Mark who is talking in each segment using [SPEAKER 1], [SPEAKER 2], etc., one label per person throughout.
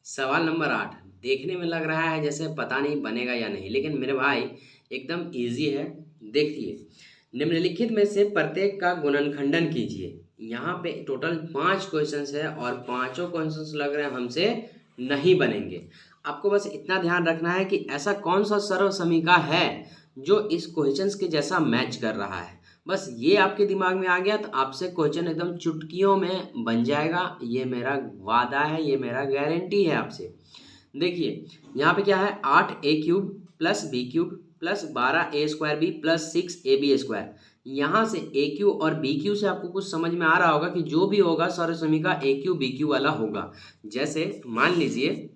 [SPEAKER 1] सवाल नंबर 8 देखने में लग रहा है जैसे पता नहीं बनेगा या नहीं, लेकिन मेरे भाई एकदम इजी है। देखिए, निम्नलिखित में से प्रत्येक का गुणनखंडन कीजिए। यहाँ पे टोटल 5 क्वेश्चंस है और पांचों क्वेश्चंस लग रहे हैं हमसे नहीं बनेंगे। आपको बस इतना ध्यान रखना है कि ऐसा कौन सा सर्व समीका है जो इस क्वेश्चंस के जैसा मैच कर रहा है। बस ये आपके दिमाग में आ गया तो आपसे क्वेश्चन एकदम चुटकियों में बन जाएगा। ये मेरा वादा है, ये मेरा गारंटी है आपसे। देखिए, यहाँ पे क्या है, 8a³ plus b³ plus 12a² b plus 6ab²। यहाँ से a क्यू और b क्यू से आपको कुछ समझ में आ रहा होगा कि जो भी होगा सर्व समीका a क्यू b क्यू वाला होगा। जैसे मान लीजिए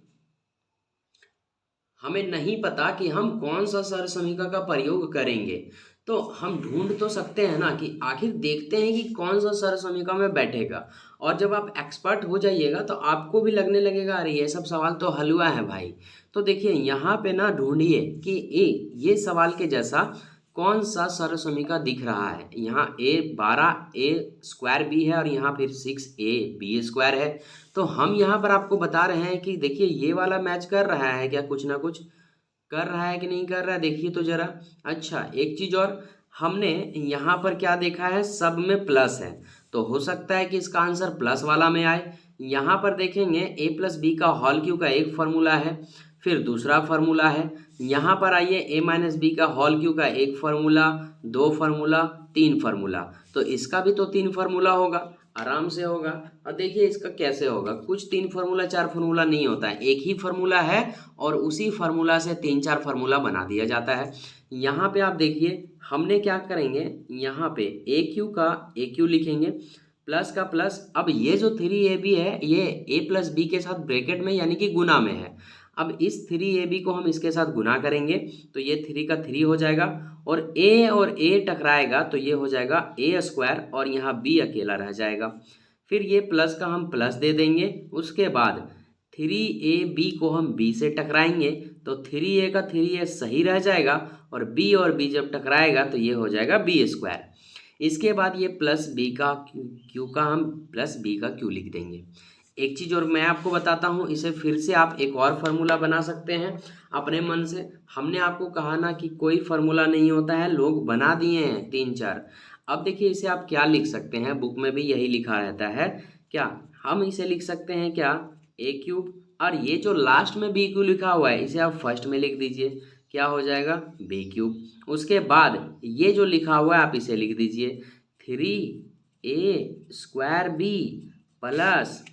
[SPEAKER 1] हमें नहीं पता कि हम कौन सा सर्व समीका का प्रयोग करेंगे, तो हम ढूंढ तो सकते हैं ना कि आखिर देखते हैं कि कौन सा सर्व समीका में बैठेगा। और जब आप एक्सपर्ट हो जाइएगा तो आपको भी लगने लगेगा अरे ये सब सवाल तो हलवा है भाई। तो देखिए यहाँ पे ना ढूंढिए कि ये सवाल के जैसा कौन सा सर्व समीका दिख रहा है। यहाँ a12a² b है और यहाँ फिर 6ab² है। तो हम यहाँ पर आपको बता रहे हैं कि देखिए ये वाला मैच कर रहा है क्या, कुछ ना कुछ कर रहा है कि नहीं कर रहा है, देखिए तो जरा। अच्छा, एक चीज और, हमने यहाँ पर क्या देखा है, सब में प्लस है, तो हो सकता है कि इसका आंसर प्लस वाला में आए। यहाँ पर देखेंगे a+b² का एक फॉर्मूला है, फिर दूसरा फॉर्मूला है। यहाँ पर आइए a-b² का एक फॉर्मूला, दो फॉर्मूला, तीन फॉर्मूला, तो इसका भी तो तीन फॉर्मूला होगा, आराम से होगा। और देखिए इसका कैसे होगा, कुछ तीन फार्मूला चार फार्मूला नहीं होता है, एक ही फार्मूला है और उसी फार्मूला से तीन चार फार्मूला बना दिया जाता है। यहाँ पे आप देखिए हमने क्या करेंगे, यहाँ पे ए क्यू लिखेंगे, प्लस का प्लस। अब ये जो 3ab है ये a+b के साथ ब्रैकेट में यानी कि गुना में है। अब इस 3ab को हम इसके साथ गुना करेंगे तो ये 3 का 3 हो जाएगा और a टकराएगा तो ये हो जाएगा a² और यहाँ b अकेला रह जाएगा। फिर ये प्लस का हम प्लस दे देंगे, उसके बाद 3ab को हम b से टकराएंगे तो 3a का 3a सही रह जाएगा और b जब टकराएगा तो ये हो जाएगा b²। इसके बाद ये प्लस b का q का हम प्लस b का q लिख देंगे। एक चीज़ और मैं आपको बताता हूँ, इसे फिर से आप एक और फार्मूला बना सकते हैं अपने मन से। हमने आपको कहा ना कि कोई फार्मूला नहीं होता है, लोग बना दिए हैं तीन चार। अब देखिए इसे आप क्या लिख सकते हैं, बुक में भी यही लिखा रहता है। क्या हम इसे लिख सकते हैं, क्या a³ और ये जो लास्ट में b क्यू लिखा हुआ है इसे आप फर्स्ट में लिख दीजिए, क्या हो जाएगा b³। उसके बाद ये जो लिखा हुआ है आप इसे लिख दीजिए 3a² b प्लस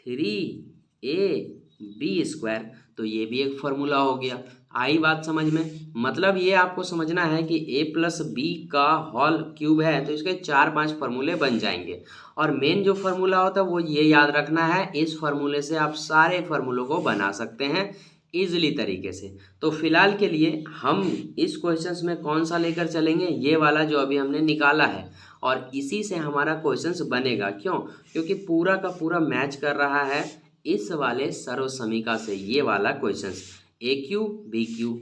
[SPEAKER 1] 3ab²। तो ये भी एक फार्मूला हो गया। आई बात समझ में, मतलब ये आपको समझना है कि a+b² है तो इसके चार पांच फार्मूले बन जाएंगे। और मेन जो फार्मूला होता है वो ये याद रखना है, इस फार्मूले से आप सारे फार्मूलों को बना सकते हैं इजीली तरीके से। तो फिलहाल के लिए हम इस क्वेश्चंस में कौन सा लेकर चलेंगे, ये वाला जो अभी हमने निकाला है और इसी से हमारा क्वेश्चंस बनेगा। क्यों? क्योंकि पूरा का पूरा मैच कर रहा है इस वाले सर्व समीका से ये वाला क्वेश्चंस। a³ b³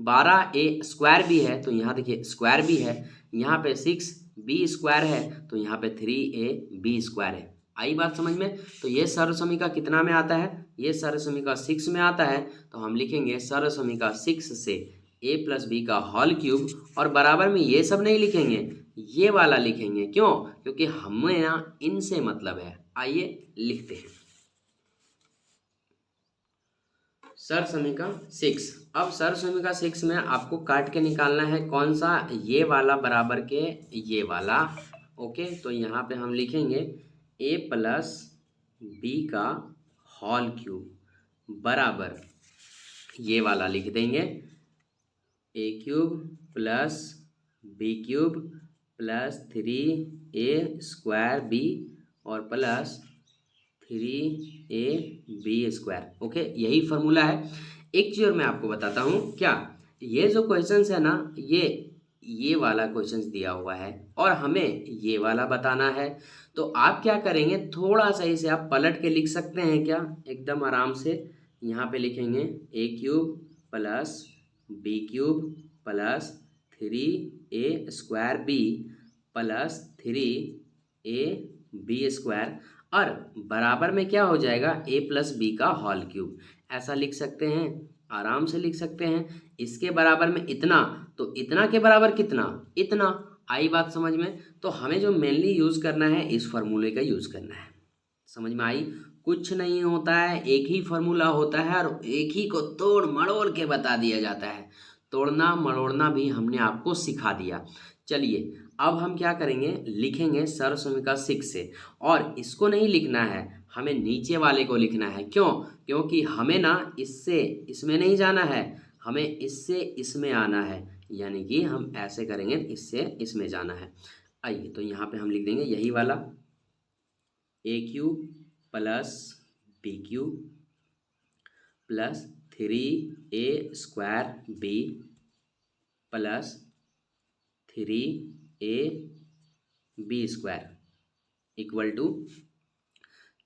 [SPEAKER 1] 12a² भी है तो यहाँ देखिए स्क्वायर भी है, यहाँ पे 6b² है तो यहाँ पे 3ab² है। आई बात समझ में? तो ये सर्व समीका कितना में आता है, ये सर्व समीका 6 में आता है। तो हम लिखेंगे सर्व समीका 6 से a+b³ और बराबर में ये सब नहीं लिखेंगे, ये वाला लिखेंगे। क्यों? क्योंकि हमें ना इनसे मतलब है। आइए लिखते हैं सर्व समीका 6। अब सर्व समीका 6 में आपको काट के निकालना है कौन सा, ये वाला बराबर के ये वाला। ओके, तो यहाँ पे हम लिखेंगे a+b³ बराबर ये वाला लिख देंगे a³ plus b³ plus 3a² b और प्लस 3ab²। ओके, यही फार्मूला है। एक चीज और मैं आपको बताता हूँ, क्या ये जो क्वेश्चंस है ना, ये वाला क्वेश्चंस दिया हुआ है और हमें ये वाला बताना है। तो आप क्या करेंगे, थोड़ा सा इसे आप पलट के लिख सकते हैं क्या, एकदम आराम से। यहाँ पे लिखेंगे a³ plus b³ plus 3a² b plus 3ab²। और बराबर में क्या हो जाएगा, a प्लस बी का होल क्यूब। ऐसा लिख सकते हैं, आराम से लिख सकते हैं। इसके बराबर में इतना, तो इतना के बराबर कितना, इतना। आई बात समझ में? तो हमें जो मेनली यूज़ करना है, इस फार्मूले का यूज़ करना है। समझ में आई? कुछ नहीं होता है, एक ही फार्मूला होता है और एक ही को तोड़ मड़ोड़ के बता दिया जाता है। तोड़ना मड़ोड़ना भी हमने आपको सिखा दिया। चलिए अब हम क्या करेंगे, लिखेंगे सर्वसमीका 6 से। और इसको नहीं लिखना है, हमें नीचे वाले को लिखना है। क्यों? क्योंकि हमें ना इससे इसमें नहीं जाना है, हमें इससे इसमें आना है। यानी कि हम ऐसे करेंगे, इससे इसमें जाना है। आइए तो यहाँ पे हम लिख देंगे यही वाला, A cube plus B cube plus 3a² B plus 3ab² equal to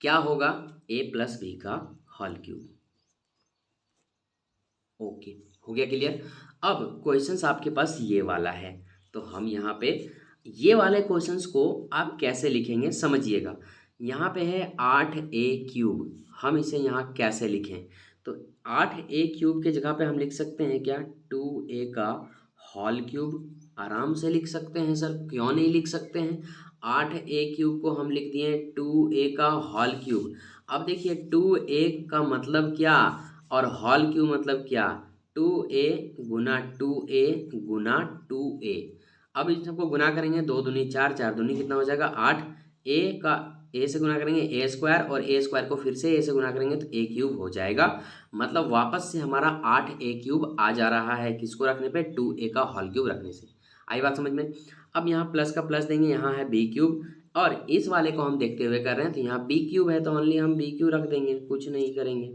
[SPEAKER 1] क्या होगा, a प्लस बी का होल क्यूब। ओके, हो गया क्लियर। अब क्वेश्चंस आपके पास ये वाला है, तो हम यहाँ पे ये वाले क्वेश्चंस को आप कैसे लिखेंगे समझिएगा। यहाँ पे है 8a³, हम इसे यहाँ कैसे लिखें, तो 8a³ के जगह पे हम लिख सकते हैं क्या, 2a का होल क्यूब। आराम से लिख सकते हैं सर, क्यों नहीं लिख सकते हैं। 8a³ को हम लिख दिए 2a का होल क्यूब। अब देखिए 2a का मतलब क्या और होल क्यूब मतलब क्या, 2a गुना 2a गुना 2a। अब इन सबको गुना करेंगे, 2 दूनी 4, 4 दूनी कितना हो जाएगा 8। a का a से गुना करेंगे a² और a² को फिर से a से गुना करेंगे तो a³ हो जाएगा। मतलब वापस से हमारा 8a³ आ जा रहा है, किसको रखने पे, 2a का होल क्यूब रखने से। आई बात समझ में? अब यहाँ प्लस का प्लस देंगे, यहाँ है b³ और इस वाले को हम देखते हुए कर रहे हैं, तो यहाँ b³ है तो ओनली हम b³ रख देंगे, कुछ नहीं करेंगे।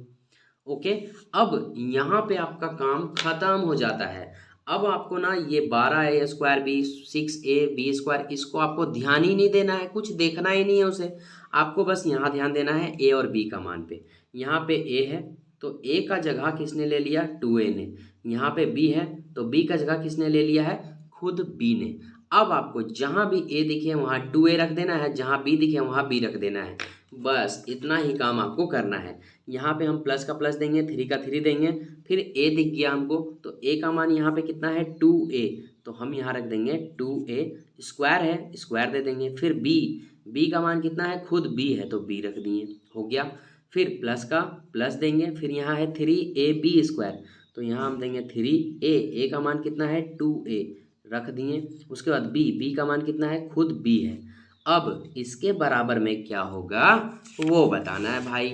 [SPEAKER 1] ओके, अब यहाँ पे आपका काम खत्म हो जाता है। अब आपको ना ये 12a² b 6ab², इसको आपको ध्यान ही नहीं देना है, कुछ देखना ही नहीं है उसे। आपको बस यहाँ ध्यान देना है a और b का मान पे। यहाँ पे a है तो a का जगह किसने ले लिया, 2a ने। यहाँ पे b है तो b का जगह किसने ले लिया है, खुद b ने। अब आपको जहाँ भी a दिखे वहाँ 2a रख देना है, जहाँ b दिखे वहाँ b रख देना है। बस इतना ही काम आपको करना है। यहाँ पे हम प्लस का प्लस देंगे, 3 का 3 देंगे, फिर a दिख गया हमको तो a का मान यहाँ पे कितना है 2a, तो हम यहाँ रख देंगे 2a। स्क्वायर है, स्क्वायर दे देंगे। फिर b का मान कितना है, खुद b है तो b रख दिए, हो गया। फिर प्लस का प्लस देंगे, फिर यहाँ है 3ab², तो यहाँ हम देंगे 3a का मान कितना है 2a रख दिए। उसके बाद b का मान कितना है, खुद b है। अब इसके बराबर में क्या होगा वो बताना है भाई।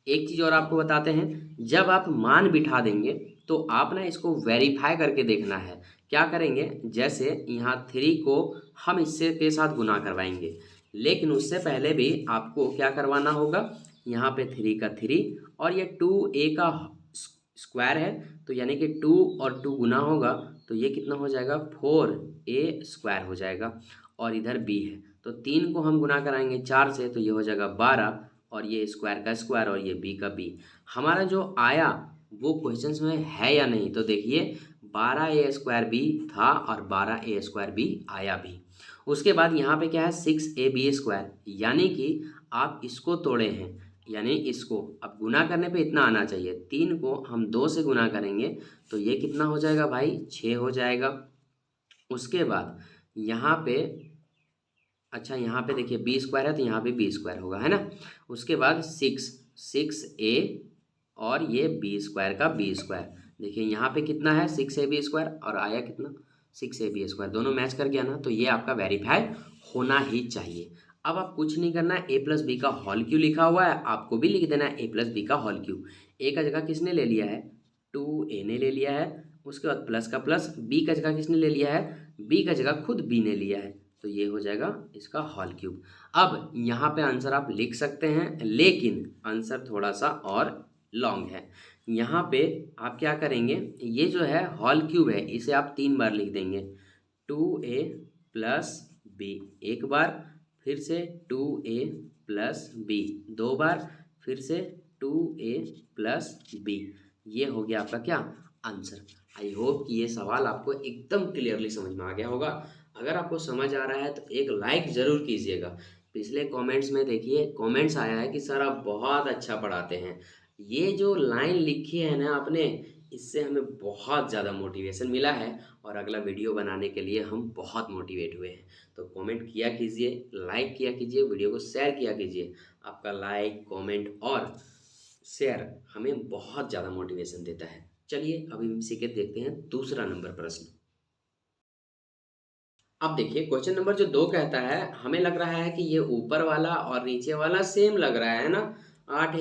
[SPEAKER 1] एक चीज़ और आपको बताते हैं, जब आप मान बिठा देंगे तो आप ना इसको वेरीफाई करके देखना है। क्या करेंगे, जैसे यहाँ 3 को हम इससे के साथ गुना करवाएंगे, लेकिन उससे पहले भी आपको क्या करवाना होगा, यहाँ पे 3 का 3 और ये 2a का स्क्वायर है, तो यानी कि 2 और 2 गुना होगा तो ये कितना हो जाएगा, 4a² हो जाएगा। और इधर b है तो 3 को हम गुना कराएंगे 4 से तो ये हो जाएगा 12, और ये स्क्वायर का स्क्वायर और ये b का b। हमारा जो आया वो क्वेश्चंस में है या नहीं, तो देखिए 12a² b था और 12a² b आया भी। उसके बाद यहाँ पे क्या है 6ab², यानी कि आप इसको तोड़े हैं, यानी इसको अब गुना करने पे इतना आना चाहिए। 3 को हम 2 से गुना करेंगे तो ये कितना हो जाएगा भाई, 6 हो जाएगा। उसके बाद यहाँ पे, अच्छा यहाँ पे देखिए b² है तो यहाँ पे b² होगा, है ना। उसके बाद 6a और ये b² का b², देखिए यहाँ पे कितना है 6ab² और आया कितना 6ab², दोनों मैच कर गया ना, तो ये आपका वेरीफाई होना ही चाहिए। अब आप कुछ नहीं करना है, a प्लस बी का होल क्यू लिखा हुआ है, आपको भी लिख देना है a प्लस बी का होल क्यू। a का जगह किसने ले लिया है, 2a ने ले लिया है। उसके बाद प्लस का प्लस, b का जगह किसने ले लिया है, b का जगह खुद b ने लिया है, तो ये हो जाएगा इसका होल क्यूब। अब यहाँ पे आंसर आप लिख सकते हैं, लेकिन आंसर थोड़ा सा और लॉन्ग है। यहाँ पे आप क्या करेंगे, ये जो है होल क्यूब है इसे आप 3 बार लिख देंगे, 2a प्लस b एक बार, फिर से 2a प्लस b 2 बार, फिर से 2a प्लस b। ये हो गया आपका क्या आंसर। आई होप कि ये सवाल आपको एकदम क्लियरली समझ में आ गया होगा। अगर आपको समझ आ रहा है तो एक लाइक ज़रूर कीजिएगा, पिछले कमेंट्स में देखिए कमेंट्स आया है कि सर आप बहुत अच्छा पढ़ाते हैं। ये जो लाइन लिखी है ना आपने, इससे हमें बहुत ज़्यादा मोटिवेशन मिला है और अगला वीडियो बनाने के लिए हम बहुत मोटिवेट हुए हैं। तो कमेंट किया कीजिए, लाइक किया कीजिए, वीडियो को शेयर किया कीजिए। आपका लाइक, कमेंट और शेयर हमें बहुत ज़्यादा मोटिवेशन देता है। चलिए अभी हम इसी के देखते हैं दूसरा नंबर प्रश्न। अब देखिए क्वेश्चन नंबर जो 2 कहता है, हमें लग रहा है कि ये ऊपर वाला और नीचे वाला सेम लग रहा है ना। 8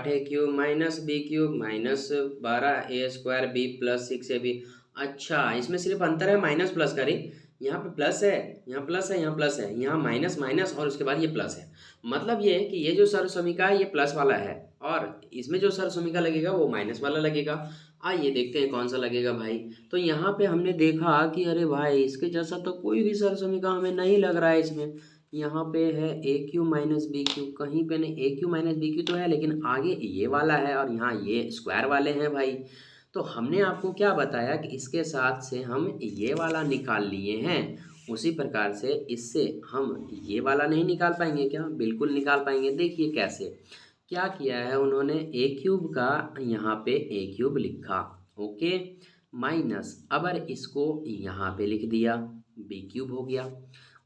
[SPEAKER 1] a³ minus b³ minus 12a² b plus 6ab। अच्छा, इसमें सिर्फ अंतर है माइनस प्लस का रे। यहाँ पे प्लस है, यहाँ प्लस है, यहाँ प्लस है, यहाँ माइनस माइनस और उसके बाद ये प्लस है। मतलब ये है कि ये जो सर्वसमीका है ये प्लस वाला है और इसमें जो सर्वसमीका लगेगा वो माइनस वाला लगेगा। आइए देखते हैं कौन सा लगेगा भाई। तो यहाँ पे हमने देखा कि अरे भाई इसके जैसा तो कोई भी सरसमीका हमें नहीं लग रहा है इसमें। यहाँ पे है a³ माइनस b³, कहीं पे नहीं a³ माइनस b³ तो है लेकिन आगे ये वाला है और यहाँ ये स्क्वायर वाले हैं भाई। तो हमने आपको क्या बताया कि इसके साथ से हम ये वाला निकाल लिए हैं, उसी प्रकार से इससे हम ये वाला नहीं निकाल पाएंगे क्या? बिल्कुल निकाल पाएंगे। देखिए कैसे क्या किया है उन्होंने, a³ का यहाँ पे a³ लिखा, ओके, माइनस अबर इसको यहाँ पे लिख दिया, b³ हो गया।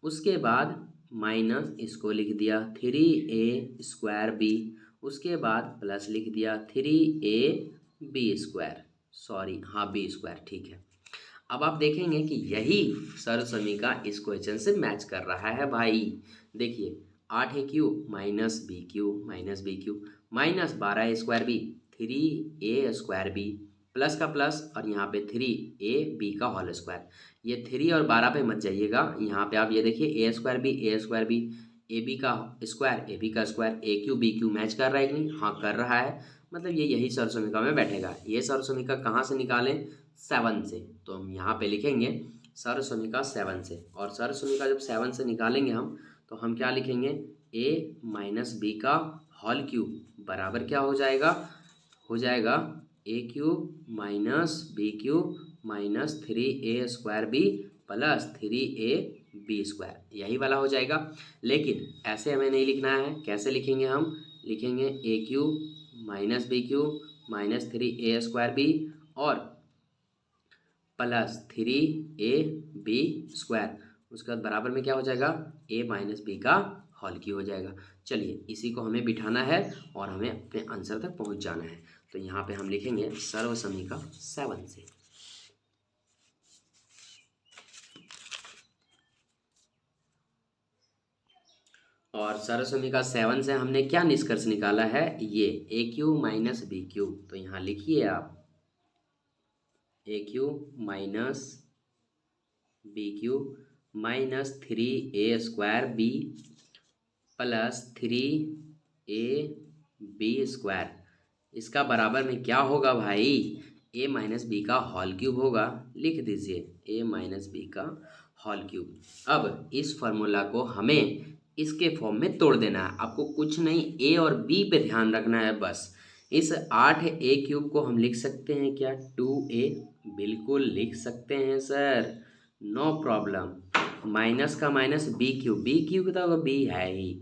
[SPEAKER 1] उसके बाद माइनस इसको लिख दिया 3a²b, उसके बाद प्लस लिख दिया 3ab², सॉरी हाँ b², ठीक है। अब आप देखेंगे कि यही सर्वसमीका इस क्वेश्चन से मैच कर रहा है भाई। देखिए 8a³ minus b³ minus 12a²b 3a²b plus का प्लस और यहाँ पे 3ab का होल स्क्वायर। ये 3 और 12 पे मत जाइएगा, यहाँ पे आप ये देखिए a²b ab का स्क्वायर ab का स्क्वायर a³ b³ मैच कर रहा है कि नहीं? हाँ कर रहा है, मतलब ये यही सर्वसमीका में बैठेगा। ये सर्वसमीका कहाँ से निकालें? 7 से। तो हम यहाँ पे लिखेंगे सर्वसमीका 7 से, और सर्वसमीका जब 7 से निकालेंगे हम तो हम क्या लिखेंगे, a माइनस b का होल क्यूब बराबर क्या हो जाएगा, a³ minus b³ minus 3a²b plus 3ab², यही वाला हो जाएगा। लेकिन ऐसे हमें नहीं लिखना है, कैसे लिखेंगे हम? लिखेंगे a³ minus b³ minus 3a²b और प्लस 3ab², उसके बाद बराबर में क्या हो जाएगा, a माइनस b का होल क्यूब हो जाएगा। चलिए इसी को हमें बिठाना है और हमें अपने आंसर तक पहुंच जाना है। तो यहाँ पे हम लिखेंगे सर्वसमीका 7 से। और सर्वसमीका 7 से हमने क्या निष्कर्ष निकाला है, ये a³ माइनस b³। तो यहाँ लिखिए आप a³ minus b³ minus 3a²b plus 3ab², इसका बराबर में क्या होगा भाई, a माइनस बी का होल क्यूब होगा। लिख दीजिए a माइनस बी का होल क्यूब। अब इस फॉर्मूला को हमें इसके फॉर्म में तोड़ देना है, आपको कुछ नहीं a और b पे ध्यान रखना है बस। इस 8a³ को हम लिख सकते हैं क्या, 2a, बिल्कुल लिख सकते हैं सर, नो प्रॉब्लम। माइनस का माइनस b³ तो b है ही,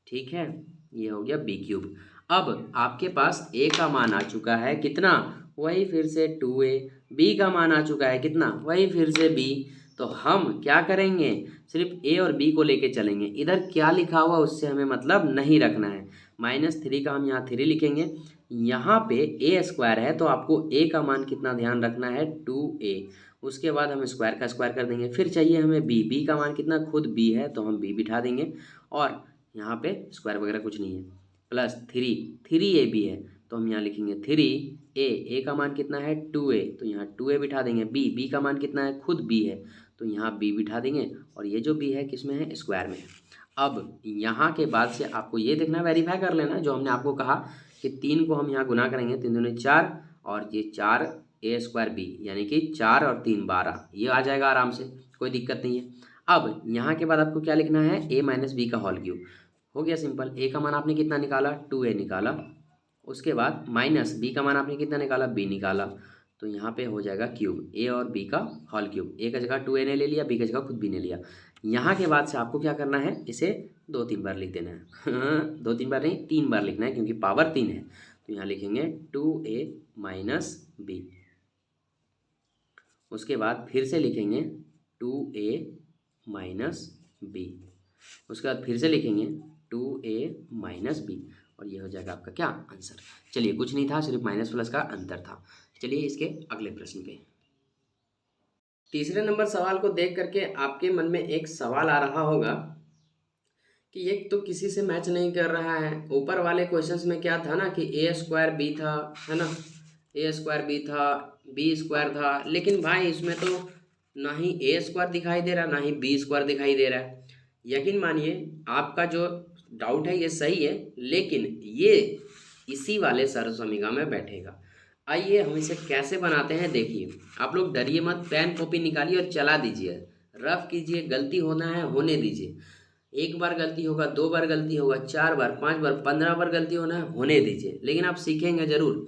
[SPEAKER 1] ठीक है, ये हो गया b³। अब आपके पास a का मान आ चुका है कितना, वही फिर से 2a, b का मान आ चुका है कितना, वही फिर से b। तो हम क्या करेंगे, सिर्फ a और b को लेके चलेंगे, इधर क्या लिखा हुआ उससे हमें मतलब नहीं रखना है। -3 का हम यहाँ 3 लिखेंगे, यहाँ पे a² है तो आपको a का मान कितना ध्यान रखना है, 2a। उसके बाद हम स्क्वायर का स्क्वायर कर देंगे, फिर चाहिए हमें b का मान कितना, खुद b है तो हम b बिठा देंगे, और यहाँ पे स्क्वायर वगैरह कुछ नहीं है, प्लस 3ab है तो हम यहाँ लिखेंगे 3a का मान कितना है 2a, तो यहाँ 2a बिठा देंगे, b का मान कितना है, खुद b है तो यहाँ b बिठा देंगे, और ये जो b है किसमें है, स्क्वायर में है। अब यहाँ के बाद से आपको ये देखना, वेरीफाई कर लेना जो हमने आपको कहा कि 3 को हम यहाँ गुना करेंगे, 3 दूनी 4 और ये 4a²b, यानी कि 4 और 3 12, ये आ जाएगा आराम से, कोई दिक्कत नहीं है। अब यहाँ के बाद आपको क्या लिखना है, a माइनस बी का होल क्यूब, हो गया सिंपल। a का मान आपने कितना निकाला, 2a निकाला, उसके बाद माइनस b का मान आपने कितना निकाला, b निकाला, तो यहाँ पे हो जाएगा क्यूब, a और b का होल क्यूब। a का जगह 2a ने ले लिया, b का जगह खुद b ने लिया। यहाँ के बाद से आपको क्या करना है, इसे 2-3 बार लिख देना है। हाँ, 2-3 बार नहीं, 3 बार लिखना है क्योंकि पावर 3 है। तो यहाँ लिखेंगे 2a माइनस बी। उसके बाद फिर से लिखेंगे 2a माइनस बी। उसके बाद फिर से लिखेंगे 2a माइनस बी और ये हो जाएगा आपका क्या आंसर। चलिए, कुछ नहीं था, सिर्फ माइनस प्लस का अंतर था। चलिए इसके अगले प्रश्न पे। तीसरे नंबर सवाल को देख करके आपके मन में एक सवाल आ रहा होगा कि एक तो किसी से मैच नहीं कर रहा है। ऊपर वाले क्वेश्चंस में क्या था ना कि ए स्क्वायर बी था, है ना, ए स्क्वायर बी था, बी स्क्वायर था, लेकिन भाई इसमें तो ना ही ए स्क्वायर दिखाई दे रहा, ना ही बी स्क्वायर दिखाई दे रहा है। यकीन मानिए आपका जो डाउट है ये सही है, लेकिन ये इसी वाले सर्वसमीका में बैठेगा। आइए हम इसे कैसे बनाते हैं देखिए। आप लोग डरिए मत, पेन कॉपी निकालिए और चला दीजिए, रफ कीजिए, गलती होना है होने दीजिए। एक बार गलती होगा, 2 बार गलती होगा, 4 बार, 5 बार, 15 बार गलती होना है होने दीजिए, लेकिन आप सीखेंगे जरूर।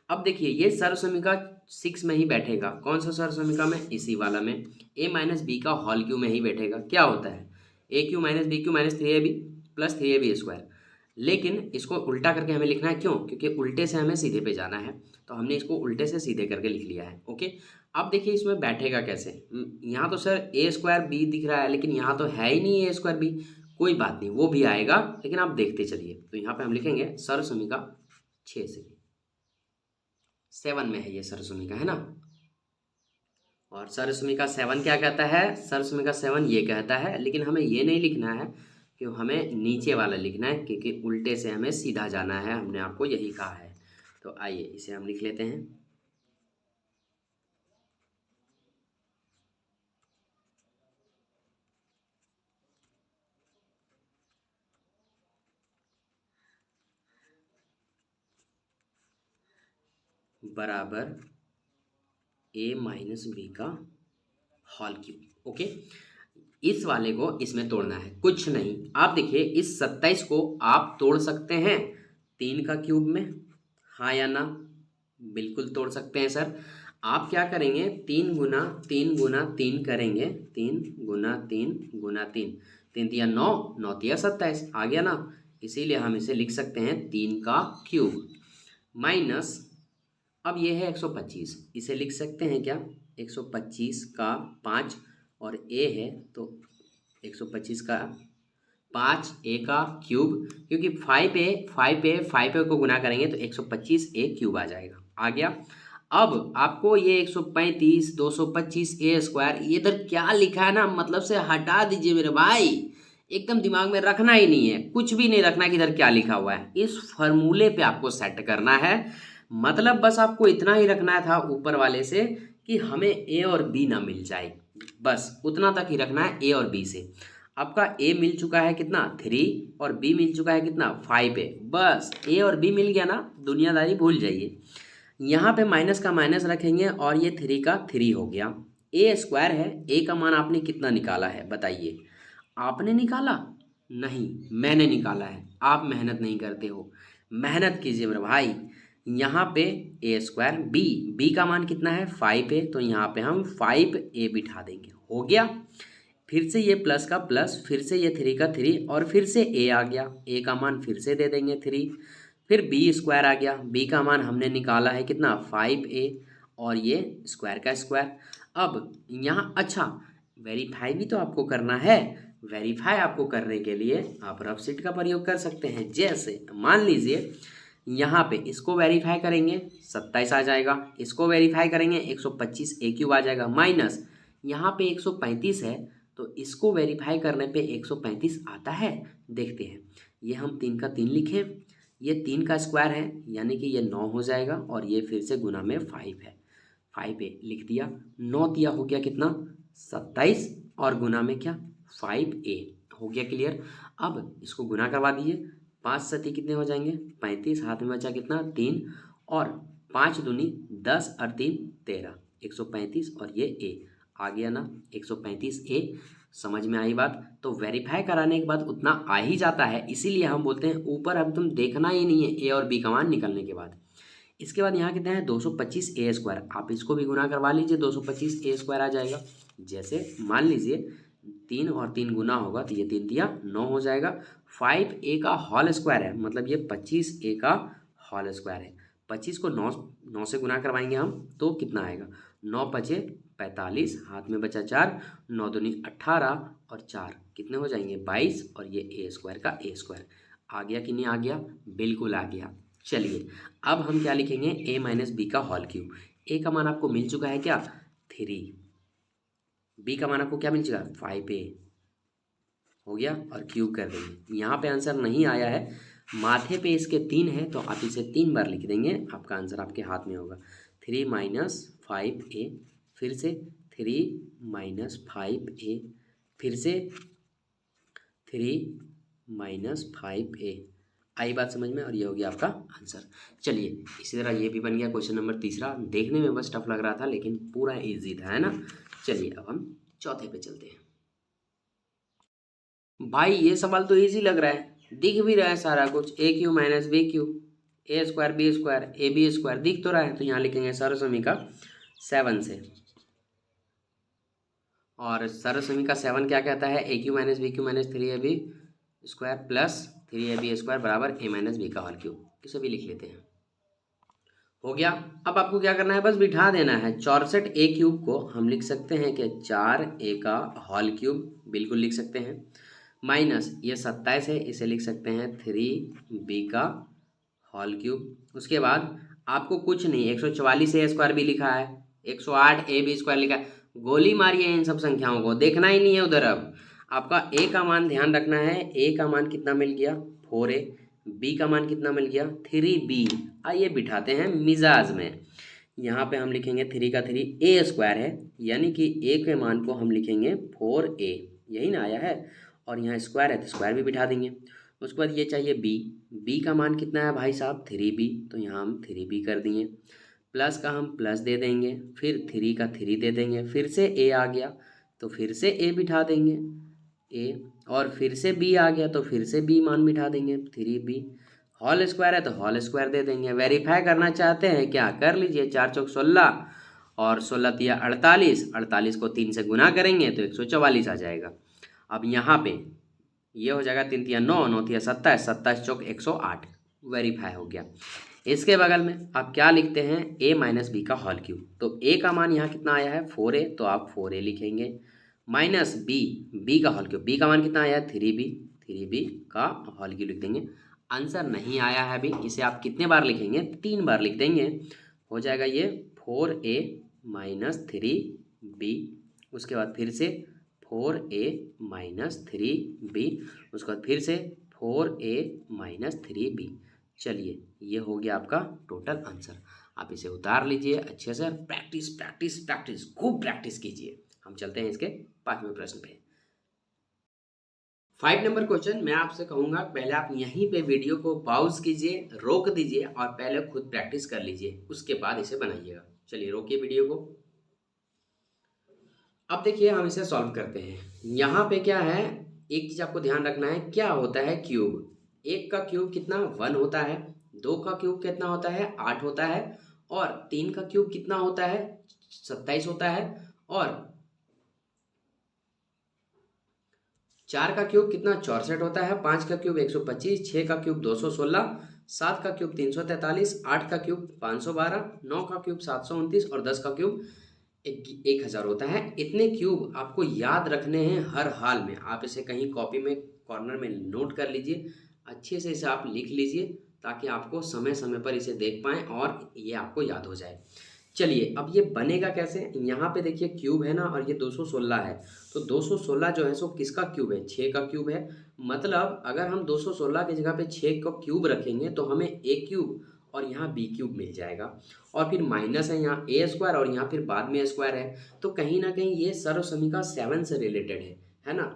[SPEAKER 1] अब देखिए ये सर्वसमीका 6 में ही बैठेगा। कौन सा सर्वसमीका में? इसी वाला में। ए माइनस बी का होल क्यू में ही बैठेगा। क्या होता है? A cube minus B cube minus 3ab plus 3ab square. लेकिन इसको उल्टा करके हमें लिखना है, क्यों? क्योंकि उल्टे से हमें सीधे पे जाना है, तो हमने इसको उल्टे से सीधे करके लिख लिया है। ओके, अब देखिए इसमें बैठेगा कैसे। यहाँ तो सर ए स्क्वायर बी दिख रहा है, लेकिन यहाँ तो है ही नहीं ए स्क्वायर बी। कोई बात नहीं, वो भी आएगा, लेकिन आप देखते चलिए। तो यहाँ पे हम लिखेंगे सर्वसमीका 6 से 7 में है ये सर्वसमीका, है ना। और सर्वसमीका 7 क्या कहता है? सर्वसमीका 7 ये कहता है, लेकिन हमें ये नहीं लिखना है कि हमें नीचे वाला लिखना है, क्योंकि उल्टे से हमें सीधा जाना है, हमने आपको यही कहा है। तो आइए इसे हम लिख लेते हैं। बराबर ए माइनस बी का होल क्यूब। ओके, इस वाले को इसमें तोड़ना है, कुछ नहीं। आप देखिए इस 27 को आप तोड़ सकते हैं 3 का क्यूब में, हाँ या ना? बिल्कुल तोड़ सकते हैं सर। आप क्या करेंगे? 3 गुना 3 गुना 3 करेंगे, 3 गुना 3 गुना 3, 3 तिया 9, 9 तिया 27, आ गया ना। इसीलिए हम इसे लिख सकते हैं 3 का क्यूब माइनस, अब ये है 125, इसे लिख सकते हैं क्या? 125 का 5 और ए है तो 125 का 5 ए का क्यूब, क्योंकि 5 ए को गुना करेंगे तो 125 ए क्यूब आ जाएगा। आ गया। अब आपको ये 135 225 ए स्क्वायर, ये इधर क्या लिखा है ना, मतलब से हटा दीजिए मेरे भाई। एकदम दिमाग में रखना ही नहीं है, कुछ भी नहीं रखना कि इधर क्या लिखा हुआ है। इस फॉर्मूले पे आपको सेट करना है। मतलब बस आपको इतना ही रखना था ऊपर वाले से कि हमें ए और बी ना मिल जाए, बस उतना तक ही रखना है ए और बी से। आपका ए मिल चुका है कितना? 3, और बी मिल चुका है कितना? 5 है। बस ए और बी मिल गया ना, दुनियादारी भूल जाइए। यहाँ पे माइनस का माइनस रखेंगे और ये 3 का 3 हो गया। ए स्क्वायर है, ए का मान आपने कितना निकाला है बताइए? आपने निकाला? नहीं, मैंने निकाला है। आप मेहनत नहीं करते हो, मेहनत कीजिए मेरे भाई। यहाँ पे ए स्क्वायर, बी का मान कितना है? 5 है, तो यहाँ पे हम 5a बिठा देंगे, हो गया। फिर से ये प्लस का प्लस, फिर से ये 3 का 3 और फिर से a आ गया, a का मान फिर से दे देंगे 3। फिर बी स्क्वायर आ गया, b का मान हमने निकाला है कितना? 5a और ये स्क्वायर का स्क्वायर। अब यहाँ अच्छा वेरीफाई भी तो आपको करना है। वेरीफाई आपको करने के लिए आप रफ शीट का प्रयोग कर सकते हैं। जैसे मान लीजिए यहाँ पे इसको वेरीफाई करेंगे 27 आ जाएगा, इसको वेरीफाई करेंगे 125 ए क्यूब आ जाएगा, माइनस यहाँ पे 135 है तो इसको वेरीफाई करने पे 135 आता है। देखते हैं, ये हम 3 का 3 लिखें, ये 3 का स्क्वायर है यानी कि ये 9 हो जाएगा और ये फिर से गुना में 5 है, 5a लिख दिया। 9 दिया हो गया कितना? 27 और गुना में क्या? 5a हो गया। क्लियर। अब इसको गुना करवा दीजिए, 5 सती कितने हो जाएंगे? 35, हाथ में बचा कितना? 3 और 5 दूनी 10 और 3 13, 135 और ये a आ गया ना, 135a। समझ में आई बात? तो वेरीफाई कराने के बाद उतना आ ही जाता है, इसीलिए हम बोलते हैं ऊपर अब तुम देखना ही नहीं है ए और बी का मान निकलने के बाद। इसके बाद यहाँ कितना है? 225 ए स्क्वायर, आप इसको भी गुना करवा लीजिए, 225 ए स्क्वायर आ जाएगा। जैसे मान लीजिए 3 और 3 गुना होगा तो ये 3 तिया 9 हो जाएगा। 5a का होल स्क्वायर है, मतलब ये 25a का होल स्क्वायर है। 25 को 9 से गुना करवाएंगे हम तो कितना आएगा, 9 पचे 45, हाथ में बचा 4, 9 दूनी 18 और 4 कितने हो जाएंगे 22, और ये ए स्क्वायर का ए स्क्वायर आ गया कि नहीं आ गया, बिल्कुल आ गया। चलिए अब हम क्या लिखेंगे, a माइनस बी का होल क्यूब। a का मान आपको मिल चुका है क्या 3, b का मान आपको क्या मिल चुका 5a हो गया, और क्यूब कर देंगे। यहाँ पे आंसर नहीं आया है, माथे पे इसके 3 है तो आप इसे 3 बार लिख देंगे, आपका आंसर आपके हाथ में होगा। 3 माइनस 5a, फिर से 3 माइनस 5a, फिर से 3 माइनस 5a। आई बात समझ में, और ये हो गया आपका आंसर। चलिए इसी तरह ये भी बन गया क्वेश्चन नंबर तीसरा। देखने में बस टफ लग रहा था लेकिन पूरा इजी था, है ना। चलिए अब हम चौथे पे चलते हैं। भाई ये सवाल तो इजी लग रहा है, दिख भी रहा है सारा कुछ, A cube minus B cube, A square B square A B square दिख तो रहा है। तो यहाँ लिखेंगे सरसमीका 7 से, और सरसमीका 7 क्या कहता है, A cube minus B cube minus 3ab square plus 3ab square बराबर ए माइनस बी का होल क्यूब। इसे भी लिख लेते हैं, हो गया। अब आपको क्या करना है, बस बिठा देना है। 64a क्यूब को हम लिख सकते हैं कि 4a का होल क्यूब, बिल्कुल लिख सकते हैं, माइनस ये 27 है, इसे लिख सकते हैं 3b का होल क्यूब। उसके बाद आपको कुछ नहीं, 144a स्क्वायर भी लिखा है, 108ab स्क्वायर लिखा है, गोली मारिए इन सब संख्याओं को, देखना ही नहीं है उधर। अब आपका a का मान ध्यान रखना है, a का मान कितना मिल गया 4a, b का मान कितना मिल गया 3b। आइए बिठाते हैं मिजाज में। यहाँ पे हम लिखेंगे 3 का 3 a स्क्वायर है, यानी कि a के मान को हम लिखेंगे 4a, यही ना आया है, और यहाँ स्क्वायर है तो स्क्वायर भी बिठा देंगे। उसके बाद ये चाहिए b का मान कितना है भाई साहब 3b, तो यहाँ हम 3b कर दिए, प्लस का हम प्लस दे देंगे, फिर 3 का 3 दे देंगे, फिर से a आ गया तो फिर से a बिठा देंगे a, और फिर से b आ गया तो फिर से b मान बिठा देंगे 3b, होल स्क्वायर है तो होल स्क्वायर दे देंगे। वेरीफाई करना चाहते हैं क्या, कर लीजिए, 4 चौक 16 और 16 तिया 48, 48 को 3 से गुना करेंगे तो 144 आ जाएगा। अब यहाँ पे ये हो जाएगा 3 तिया 9, 9 तिया 27, 27 चौक 108, वेरीफाई हो गया। इसके बगल में आप क्या लिखते हैं, a माइनस बी का होल क्यूब। तो a का मान यहाँ कितना आया है 4a, तो आप 4a लिखेंगे, माइनस b का होल क्यूब, b का मान कितना आया है 3b का होल क्यूब लिख देंगे। आंसर नहीं आया है अभी, इसे आप कितने बार लिखेंगे 3 बार लिख देंगे, हो जाएगा ये 4a माइनस 3b, उसके बाद फिर से 4a माइनस 3b, उसके बाद फिर से 4a माइनस 3b। चलिए ये हो गया आपका टोटल आंसर। आप इसे उतार लीजिए अच्छे से, प्रैक्टिस प्रैक्टिस प्रैक्टिस, खूब प्रैक्टिस कीजिए। हम चलते हैं इसके 5वें प्रश्न पे। 5 नंबर क्वेश्चन मैं आपसे कहूंगा, पहले आप यहीं पे वीडियो को पॉज कीजिए, रोक दीजिए और पहले खुद प्रैक्टिस कर लीजिए, उसके बाद इसे बनाइएगा। चलिए रोकिए वीडियो को। अब देखिए हम इसे सॉल्व करते हैं। यहाँ पे क्या है, एक चीज आपको ध्यान रखना है, क्या होता है क्यूब। 1 का क्यूब कितना 1 होता है, 2 का क्यूब कितना होता है 8 होता है, और 3 का क्यूब कितना होता है 27 होता है, और 4 का क्यूब कितना 64 होता है, 5 का क्यूब 125, 6 का क्यूब 216, 7 का क्यूब 343, 8 का क्यूब 512, 9 का क्यूब 729 और 10 का क्यूब 1000 होता है। इतने क्यूब आपको याद रखने हैं हर हाल में। आप इसे कहीं कॉपी में कॉर्नर में नोट कर लीजिए, अच्छे से इसे आप लिख लीजिए, ताकि आपको समय समय पर इसे देख पाएँ और ये आपको याद हो जाए। चलिए अब ये बनेगा कैसे, यहाँ पे देखिए क्यूब है ना, और ये 216 है, तो 216 जो है सो किसका क्यूब है 6 का क्यूब है। मतलब अगर हम 216 की जगह पे 6 का क्यूब रखेंगे तो हमें a क्यूब और यहाँ b क्यूब मिल जाएगा, और फिर माइनस है यहाँ a स्क्वायर और यहाँ फिर बाद में स्क्वायर है, तो कहीं ना कहीं ये सर्वसमीका 7 से रिलेटेड है ना।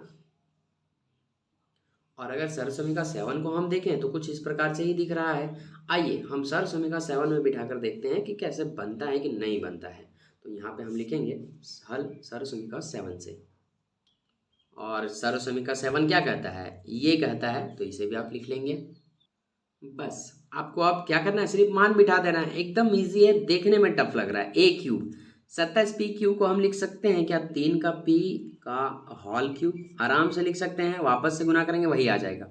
[SPEAKER 1] और अगर सरसमीका 7 को हम देखें तो कुछ इस प्रकार से ही दिख रहा है। आइए हम सरसमीका 7 में बिठाकर देखते हैं कि कैसे बनता है कि नहीं बनता है। तो यहाँ पे हम लिखेंगे हल सरसमीका 7 से, और सरसमीका 7 क्या कहता है, ये कहता है, तो इसे भी आप लिख लेंगे। बस आपको अब क्या करना है, सिर्फ मान बिठा देना है, एकदम ईजी है, देखने में टफ लग रहा है। a क्यूब 27p को हम लिख सकते हैं क्या, 3 का p का होल क्यूब, आराम से लिख सकते हैं, वापस से गुना करेंगे वही आ जाएगा।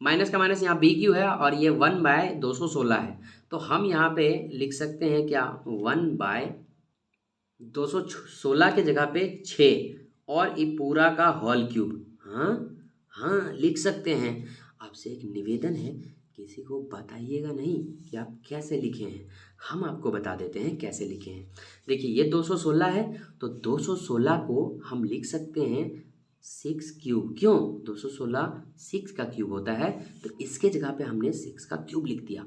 [SPEAKER 1] माइनस का माइनस यहाँ BQ है और ये 1/216 है, तो हम यहाँ पे लिख सकते हैं क्या, 1/216 के जगह पे 6 और ये पूरा का होल क्यूब। हाँ हाँ लिख सकते हैं। आपसे एक निवेदन है, किसी को बताइएगा नहीं कि आप कैसे लिखे हैं, हम आपको बता देते हैं कैसे लिखे हैं। देखिए ये 216 है, तो 216 को हम लिख सकते हैं 6 क्यूब। क्यों, 216 6 का क्यूब होता है, तो इसके जगह पे हमने 6 का क्यूब लिख दिया।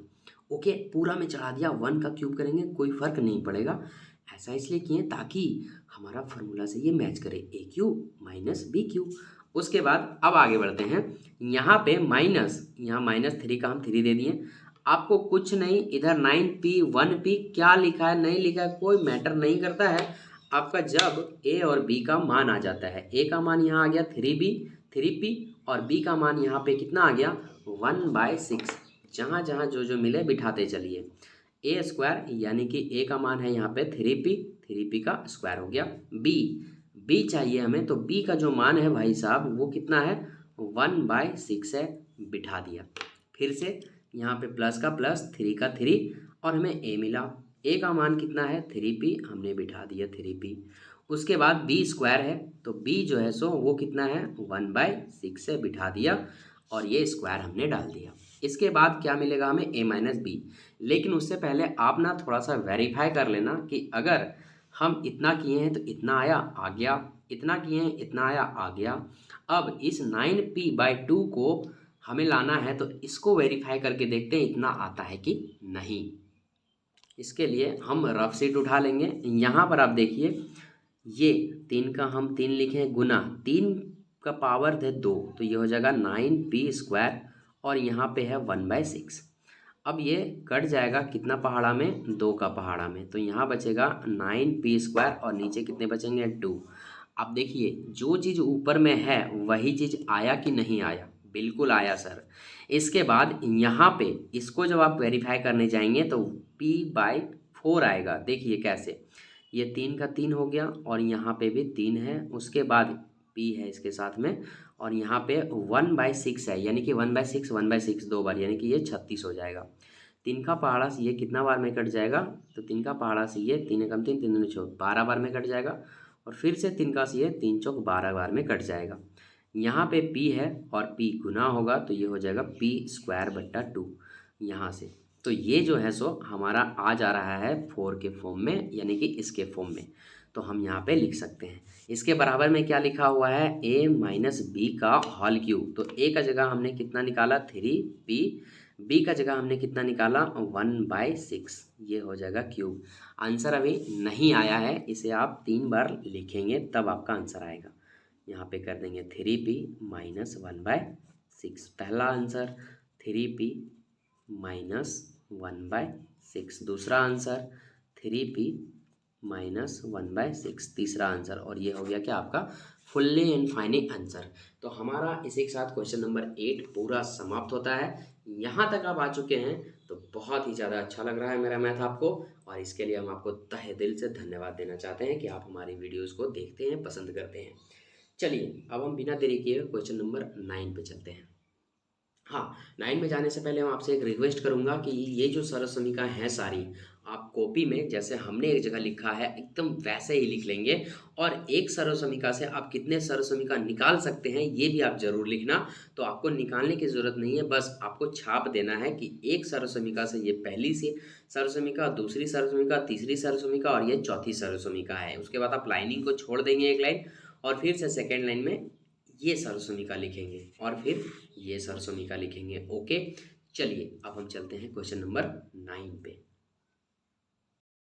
[SPEAKER 1] ओके, पूरा में चढ़ा दिया, 1 का क्यूब करेंगे कोई फर्क नहीं पड़ेगा। ऐसा इसलिए किए ताकि हमारा फार्मूला से ये मैच करे, ए क्यूब माइनस बी क्यूब। उसके बाद अब आगे बढ़ते हैं, यहाँ पे माइनस, यहाँ -3 का हम 3 दे दिए। आपको कुछ नहीं, इधर 9p 1p क्या लिखा है नहीं लिखा है कोई मैटर नहीं करता है। आपका जब a और b का मान आ जाता है, a का मान यहाँ आ गया 3p और b का मान यहाँ पे कितना आ गया 1/6। जहाँ जहाँ जो जो मिले बिठाते चलिए, a स्क्वायर यानी कि a का मान है यहाँ पे 3p का स्क्वायर हो गया। b चाहिए हमें, तो b का जो मान है भाई साहब वो कितना है 1/6 है, बिठा दिया। फिर से यहाँ पे प्लस का प्लस 3 का 3 और हमें a मिला। a का मान कितना है 3p, हमने बिठा दिया 3p। उसके बाद b स्क्वायर है, तो b जो है सो वो कितना है 1/6 से बिठा दिया और ये स्क्वायर हमने डाल दिया। इसके बाद क्या मिलेगा हमें a माइनस बी। लेकिन उससे पहले आप ना थोड़ा सा वेरीफाई कर लेना कि अगर हम इतना किए हैं तो इतना आया आ गया, इतना किए हैं इतना आया आ गया। अब इस 9p/2 को हमें लाना है, तो इसको वेरीफाई करके देखते हैं इतना आता है कि नहीं। इसके लिए हम रफ शीट उठा लेंगे। यहाँ पर आप देखिए, ये 3 का हम 3 लिखे गुना 3 का पावर है 2, तो ये हो जाएगा 9p स्क्वायर और यहाँ पे है 1/6। अब ये कट जाएगा कितना पहाड़ा में, 2 का पहाड़ा में, तो यहाँ बचेगा 9p स्क्वायर और नीचे कितने बचेंगे 2। अब देखिए जो चीज़ ऊपर में है वही चीज़ आया कि नहीं आया, बिल्कुल आया सर। इसके बाद यहाँ पे इसको जब आप वेरीफाई करने जाएंगे तो p/4 आएगा। देखिए कैसे, ये 3 का 3 हो गया और यहाँ पे भी 3 है, उसके बाद p है इसके साथ में और यहाँ पे 1/6 है, यानी कि 1/6 2 बार, यानी कि ये 36 हो जाएगा। 3 का पहाड़ा से ये कितना बार में कट जाएगा, तो 3 का पहाड़ा से ये 3 कम 3 3 दूनी 6 12 बार में कट जाएगा और फिर से 3 का से ये 3 चौक 12 बार में कट जाएगा। यहाँ पे p है और p गुना होगा तो ये हो जाएगा p स्क्वायर बट्टा 2 यहाँ से। तो ये जो है सो हमारा आ जा रहा है 4 के फॉर्म में, यानी कि इसके फॉर्म में, तो हम यहाँ पे लिख सकते हैं। इसके बराबर में क्या लिखा हुआ है, a माइनस बी का होल क्यूब। तो a का जगह हमने कितना निकाला 3p, b का जगह हमने कितना निकाला 1/6, ये हो जाएगा क्यूब। आंसर अभी नहीं आया है, इसे आप 3 बार लिखेंगे तब आपका आंसर आएगा। यहाँ पे कर देंगे 3p माइनस 1/6, पहला आंसर 3p माइनस 1/6, दूसरा आंसर 3p माइनस 1/6, तीसरा आंसर, और ये हो गया क्या आपका फुल्ली एंड फाइनल आंसर। तो हमारा इसी के साथ क्वेश्चन नंबर 8 पूरा समाप्त होता है। यहाँ तक आप आ चुके हैं तो बहुत ही ज़्यादा अच्छा लग रहा है मेरा मैथ आपको, और इसके लिए हम आपको तहे दिल से धन्यवाद देना चाहते हैं कि आप हमारी वीडियोस को देखते हैं, पसंद करते हैं। चलिए अब हम बिना देरी किए क्वेश्चन नंबर 9 पे चलते हैं। हाँ, 9 में जाने से पहले हम आपसे एक रिक्वेस्ट करूंगा कि ये जो सरल समीका है सारी, आप कॉपी में जैसे हमने एक जगह लिखा है एकदम वैसे ही लिख लेंगे, और एक सरल समीका से आप कितने सरल समीका निकाल सकते हैं ये भी आप जरूर लिखना। तो आपको निकालने की ज़रूरत नहीं है, बस आपको छाप देना है कि एक सरल समीका से ये पहली सी सरल समीका, दूसरी सरल समीका, तीसरी सरल समीका और ये चौथी सरल समीका है। उसके बाद आप लाइनिंग को छोड़ देंगे एक लाइन और फिर से सेकेंड लाइन में ये सरल समीका लिखेंगे और फिर ये सरल समीका लिखेंगे। ओके, चलिए अब हम चलते हैं क्वेश्चन नंबर 9 पे।